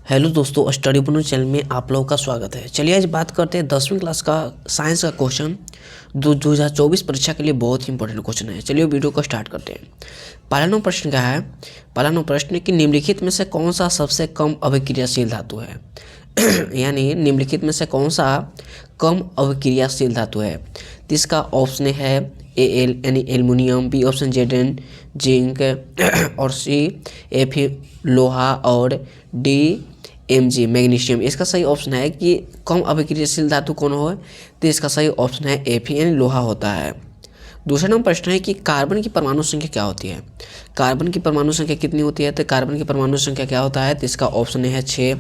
Hello दोस्तों, study बनू channel में आप लोगों का स्वागत है। चलिए आज बात करते हैं 10वीं क्लास का साइंस का क्वेश्चन 2024 परीक्षा के लिए बहुत ही इंपॉर्टेंट क्वेश्चन है। चलिए वीडियो को स्टार्ट करते हैं। पहला नंबर प्रश्न क्या है? पहला नंबर प्रश्न कि निम्नलिखित में से कौन सा सबसे कम अभिक्रियाशील धातु है? यानी निम्नलिखित में से कौन सा कम अभिक्रियाशील धातु है? तो इसका ऑप्शन है Al यानी aluminium, B option Zn zinc और सी F लोहा और डी Mg मैग्नीशियम। इसका सही ऑप्शन है कि कम अभिक्रियाशील धातु कौन हो, तो इसका सही ऑप्शन है Fe यानी लोहा होता है। दूसरा नंबर प्रश्न है कि कार्बन की परमाणु संख्या क्या होती है? कार्बन की परमाणु संख्या कितनी होती है? तो कार्बन की परमाणु संख्या क्या होता है? तो इसका ऑप्शन है 6,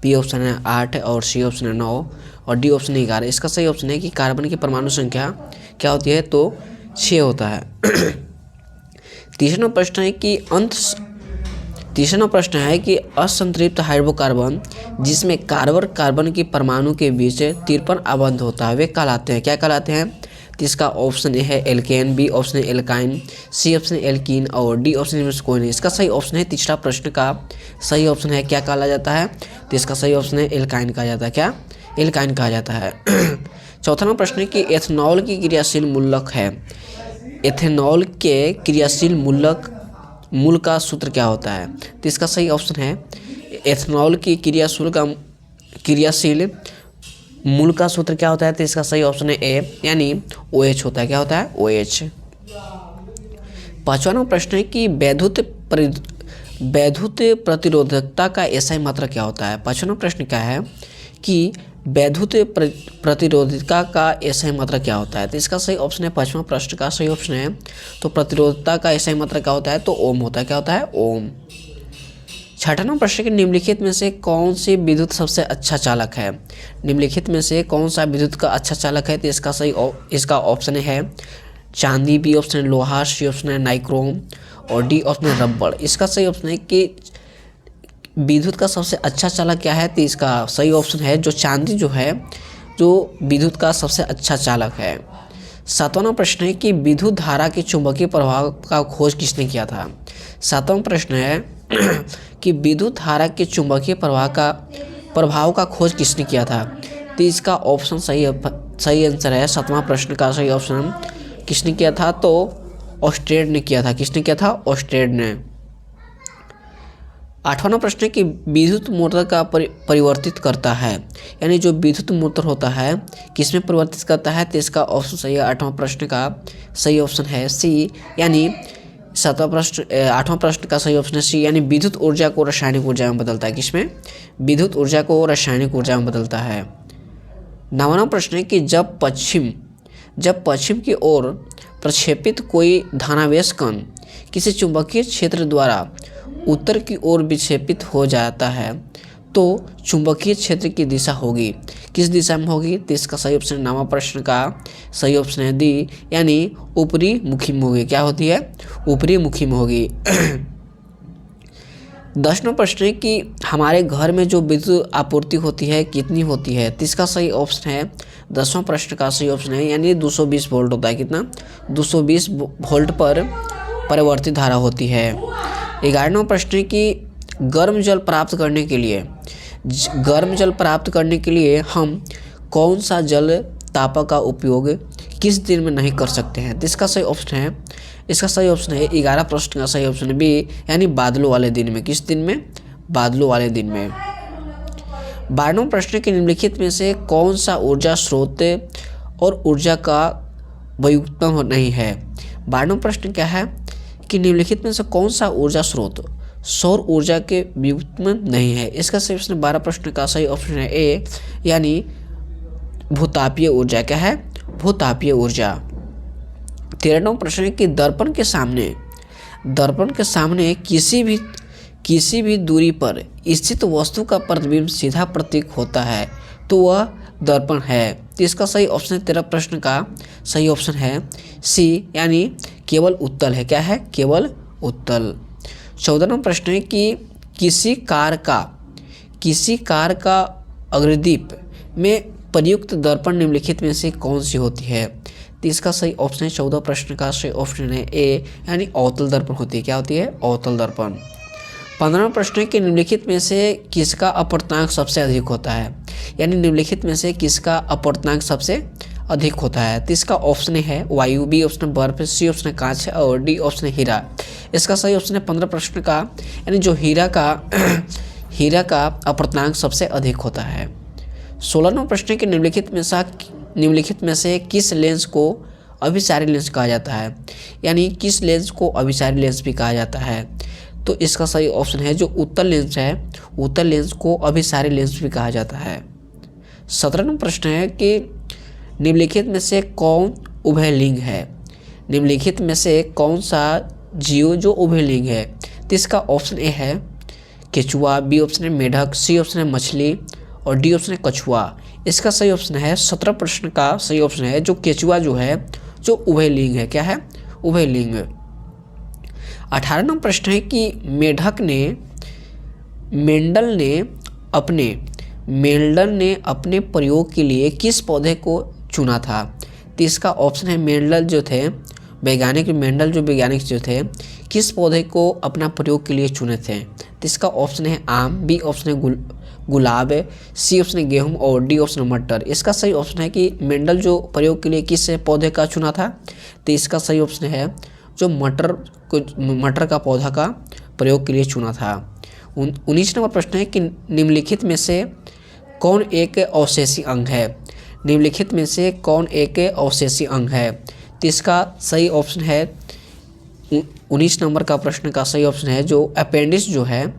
बी ऑप्शन है 8 और सी ऑप्शन है 9 और डी ऑप्शन है 11। इसका सही ऑप्शन है कि कार्बन की परमाणु संख्या क्या होती है? तो 6 होता है। तीसरा प्रश्न है कि असंतृप्त हाइड्रोकार्बन जिसमें कार्बन की परमाणु के बीच तिरपन आबंध होता है वे कहलाते हैं, क्या कहलाते हैं? तो इसका ऑप्शन है एल्केन, बी ऑप्शन है एल्काइन, सी ऑप्शन है एल्कीन और डी ऑप्शन है कोई नहीं। इसका सही ऑप्शन है तीसरा प्रश्न का सही ऑप्शन है क्या कहा जाता है? तो इसका सही ऑप्शन है एल्काइन कहा जाता है। क्या? एल्काइन कहा जाता है। चौथा नंबर प्रश्न है कि एथेनॉल की क्रियाशील मूलक है। एथेनॉल के क्रियाशील मूल का सूत्र क्या होता है? तो इसका सही ऑप्शन है एथेनॉल की क्रियाशील मूल का सूत्र क्या होता है? तो इसका सही ऑप्शन है ए यानी OH होता है। क्या होता है? OH। पांचवा नंबर प्रश्न है कि वैद्युत प्रतिरोधकता का SI मात्रा क्या होता है? पांचवा नंबर प्रश्न क्या है कि वैद्युत प्रतिरोधकता का SI मात्रा क्या होता है? तो इसका सही ऑप्शन है पांचवा प्रश्न का सही ऑप्शन है तो प्रतिरोधकता का SI मात्रा क्या होता है? तो ओम होता है। क्या होता है? ओम। छठा नंबर प्रश्न के निम्नलिखित में से कौन सी विद्युत सबसे अच्छा चालक है? निम्नलिखित में से कौन सा विद्युत का अच्छा चालक है? तो इसका ऑप्शन है चांदी, बी ऑप्शन है लोहा, सी ऑप्शन है नाइक्रोम और डी ऑप्शन है रबड़। इसका सही ऑप्शन है कि विद्युत का सबसे अच्छा चालक क्या है? तो इसका सही ऑप्शन है जो चांदी जो है जो विद्युत का सबसे अच्छा चालक है। सातवां नंबर प्रश्न है कि विद्युत धारा के चुंबकीय प्रभाव का खोज किसने किया था? सातवां प्रश्न है कि विद्युत धारा के चुंबकीय प्रभाव का खोज किसने किया था? तो इसका ऑप्शन सही आंसर है सातवां प्रश्न का सही ऑप्शन किसने किया था? तो ऑस्ट्रेड ने किया था। किसने किया था? ऑस्ट्रेड ने। आठवां प्रश्न है कि विद्युत मोटर का परिवर्तित करता है, यानी जो विद्युत मोटर होता है किसमें परिवर्तित करता है? तो इसका ऑप्शन सही है आठवां प्रश्न का सही ऑप्शन है सी यानी आठवां प्रश्न का सही ऑप्शन है सी यानी विद्युत ऊर्जा को रासायनिक ऊर्जा में बदलता है। किसमें? विद्युत ऊर्जा को रासायनिक ऊर्जा में बदलता है। नौवां प्रश्न है कि जब पश्चिम की ओर प्रक्षेपित कोई धनावेश कण किसी चुंबकीय क्षेत्र द्वारा उत्तर की ओर विक्षेपित हो जाता है तो चुंबकीय क्षेत्र की दिशा होगी किस दिशा में होगी? तो इसका सही ऑप्शन नौवां प्रश्न का सही ऑप्शन है डी यानी ऊपरी मुखी में होगी। क्या होती है? ऊपरी मुखी में होगी। 10वां प्रश्न है कि हमारे घर में जो विद्युत आपूर्ति होती है कितनी होती है? तो इसका सही ऑप्शन है 10वां प्रश्न का सही ऑप्शन है यानी 220 वोल्ट होता है। कितना? 220 वोल्ट पर परिवर्तित धारा होती है। 11वां प्रश्न है कि गर्म जल प्राप्त करने के लिए हम कौन सा जल तापक का उपयोग किस दिन में नहीं कर सकते हैं? तो इसका सही ऑप्शन है 11 प्रश्न का सही ऑप्शन बी यानी बादलों वाले दिन में। किस दिन में? बादलों वाले दिन में। 12वां प्रश्न के निम्नलिखित में से कौन सा ऊर्जा स्रोत और ऊर्जा का व्युत्पन्न नहीं है? 12वां प्रश्न क्या है कि निम्नलिखित में से कौन सा ऊर्जा स्रोत सौर ऊर्जा के व्युत्पन्न नहीं है? इसका सही ऑप्शन 12 प्रश्न का सही ऑप्शन है ए यानी भूतापीय ऊर्जा। क्या है? भूतापीय ऊर्जा। 13वां प्रश्न है कि दर्पण के सामने किसी भी दूरी पर स्थित वस्तु का प्रतिबिंब सीधा प्रतीक होता है तो वह दर्पण है। तो इसका सही ऑप्शन है 13 प्रश्न का सही ऑप्शन है सी यानी केवल उत्तल है। क्या है? केवल उत्तल। 14वां प्रश्न है कि किसी कार का अग्रदीप में प्रयुक्त दर्पण निम्नलिखित में से कौन सी होती है? तो इसका सही ऑप्शन है 14 प्रश्न का सही ऑप्शन है ए यानी अवतल दर्पण होती है। क्या होती है? अवतल दर्पण। 15वां प्रश्न है कि निम्नलिखित में से किसका अपवर्तनांक सबसे अधिक होता है, यानी निम्नलिखित में से किसका अपवर्तनांक सबसे अधिक होता है। तो इसका ऑप्शन है वायु, बी ऑप्शन है बर्फ, सी ऑप्शन है कांच और डी ऑप्शन है हीरा। इसका सही ऑप्शन है 15 प्रश्न का, यानी जो हीरा का अपवर्तनांक सबसे अधिक होता है। 16वां प्रश्न है कि निम्नलिखित में से किस लेंस को अभिसारी लेंस कहा जाता है, यानी किस लेंस को अभिसारी लेंस भी कहा जाता है। तो इसका सही ऑप्शन है जो उत्तल लेंस है, उत्तल लेंस को अभिसारी लेंस भी कहा जाता है। 17वां प्रश्न है कि निम्नलिखित में से कौन उभयलिंग है, निम्नलिखित में से कौन सा जीव जो उभयलिंग है। तो इसका ऑप्शन ए है केचुआ, बी ऑप्शन है मेढक, सी ऑप्शन है मछली और डी ऑप्शन है कछुआ। इसका सही ऑप्शन है 17 प्रश्न का सही ऑप्शन है जो केचुआ जो है जो उभयलिंग है। क्या है? उभयलिंग। 18वां प्रश्न है कि मेंडल ने अपने प्रयोग के लिए किस पौधे को चुना था। तो इसका ऑप्शन है मेंडल जो वैज्ञानिक जो थे किस पौधे को अपना प्रयोग के लिए चुने थे। तो इसका ऑप्शन है आम, बी ऑप्शन है गुलाब, सी ऑप्शन है गेहूं और डी ऑप्शन है मटर। इसका सही ऑप्शन है कि मेंडल जो प्रयोग के लिए किस पौधे का चुना था। तो इसका सही ऑप्शन है जो मटर का पौधा का प्रयोग के लिए चुना था। 19वां प्रश्न है कि निम्नलिखित में से कौन एक अवशेषी अंग है, निम्नलिखित में से कौन एक अवशेषी अंग है। तो इसका सही ऑप्शन है 19 नंबर का प्रश्न का सही ऑप्शन है जो अपेंडिक्स जो है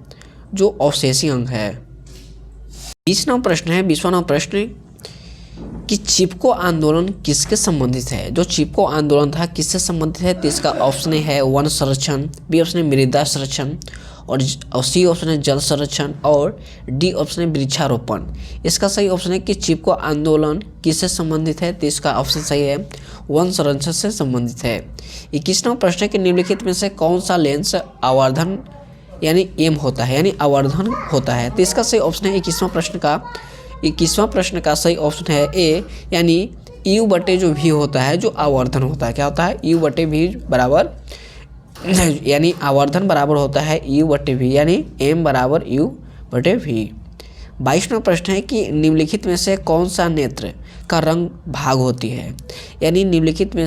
जो अवशेषी अंग है। 20वां प्रश्न कि चिपको आंदोलन किसके संबंधित है। जो चिपको आंदोलन था किससे संबंधित है। तो इसका ऑप्शन है वन संरक्षण, बी ऑप्शन है मृदा संरक्षण और सी ऑप्शन है जल संरक्षण और डी ऑप्शन है वृक्षारोपण। इसका सही ऑप्शन है कि चिपको आंदोलन किससे संबंधित है। तो इसका ऑप्शन सही है वन संरक्षण से संबंधित है। 21वां प्रश्न है कि निम्नलिखित में से कौन सा लेंस आवर्धन यानी एम होता है, यानी आवर्धन होता है। तो इसका सही ऑप्शन है 21वां प्रश्न का सही ऑप्शन है ए, यानी यू बटे जो भी होता है जो आवर्धन होता है। क्या होता है? यू बटे भी बराबर यानी आवर्धन बराबर होता है यू बटे भी, यानी एम बराबर यू बटे भी। 22वां प्रश्न है कि निम्नलिखित में से कौन सा नेत्र का रंग भाग होती है, यानी निम्नलिखित में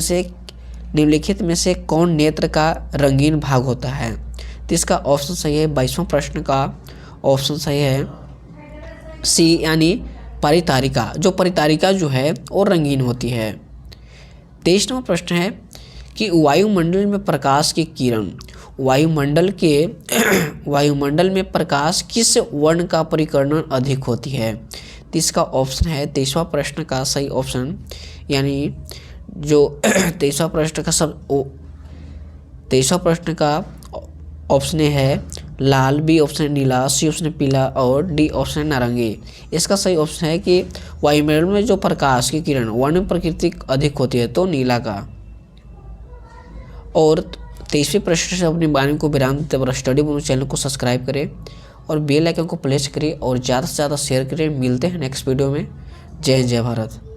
से कौन नेत्र का रंगीन भाग होता है। तो इसका ऑप्शन सही है 22वां प्रश्न का ऑप्शन सही है सी, यानी परितारिका। जो परितारिका जो है वो रंगीन होती है। 23वां प्रश्न है कि वायुमंडल में प्रकाश की किरण वायुमंडल में प्रकाश किस वर्ण का परिकर्णन अधिक होती है। तो इसका ऑप्शन है 23वां प्रश्न का सही ऑप्शन, यानी जो 23वां प्रश्न का ऑप्शन है लाल, बी ऑप्शन है नीला, सी ऑप्शन है पीला और डी ऑप्शन है नारंगी। इसका सही ऑप्शन है कि वायुमंडल में जो प्रकाश की किरण वर्ण प्रकृति अधिक होती है तो नीला का। और 23वें प्रश्न से अपनी वाणी को विराम देते हुए स्टडी बोनू चैनल को सब्सक्राइब करें और बेल आइकन को प्रेस करें और ज़्यादा से ज़्यादा शेयर करें। मिलते हैं नेक्स्ट वीडियो में। जय हिंद, जय भारत।